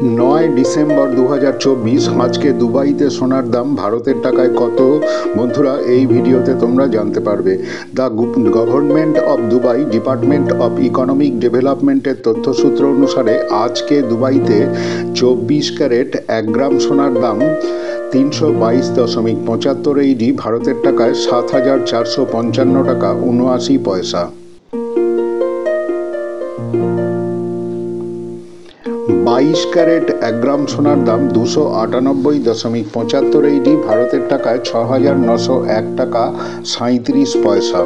9 December 2024 আজকে দুবাইতে সোনার দাম ভারতের টাকায় কত বন্ধুরা এই ভিডিওতে তোমরা জানতে পারবে। The government of Dubai department of economic ডেভেলপমেন্টের তথ্যসূত্র অনুসারে আজকে দুবাইতে 24 ক্যারেট 1 গ্রাম সোনার দাম 322.75 AED ভারতের টাকায় 7,455 টাকা 79 পয়সা। 22 ক্যারেট 1 গ্রাম সোনার দাম 298.75 AED ভারতের টাকায় 6,901 টাকা 37 পয়সা।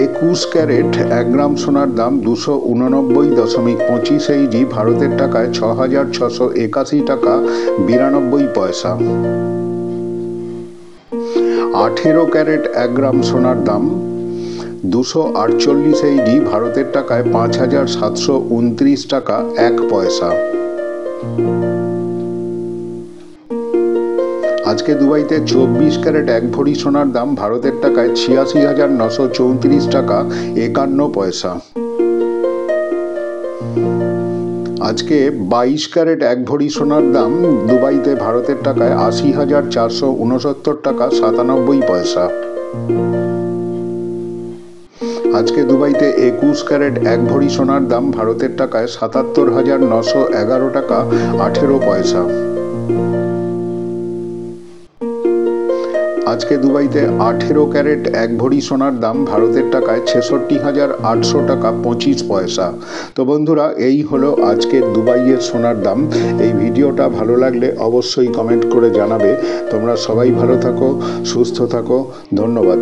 21 ক্যারেট 1 গ্রাম সোনার দাম 289.25 AED ভারতের টাকায় 6,681 টাকা 92 পয়সা। 18 ক্যারেট 1 গ্রাম সোনার দাম 248 AED ভারতের টাকায় 5,729 টাকা 1 পয়সা। আজকে দুবাইতে 24 ক্যারেট 1 ভরি সোনার দাম ভারতের টাকায় 86,934 টাকা 51 পয়সা। আজকে 22 ক্যারেট 1 ভরি সোনার দাম দুবাইতে ভারতের টাকায় 80,469 টাকা 97 পয়সা। আজকে দুবাইতে 21 ক্যারেট 1 ভরি সোনার দাম ভারতের টাকায় 77,911 টাকা 18 পয়সা। আজকে দুবাইতে 18 ক্যারেট 1 ভরি সোনার দাম ভারতের টাকায় 66,800 টাকা 25 পয়সা। তো বন্ধুরা, এই হলো আজকের দুবাইয়ের সোনার দাম। এই ভিডিওটা ভালো লাগলে অবশ্যই কমেন্ট করে জানাবে। তোমরা সবাই ভালো থাকো, সুস্থ থাকো, ধন্যবাদ।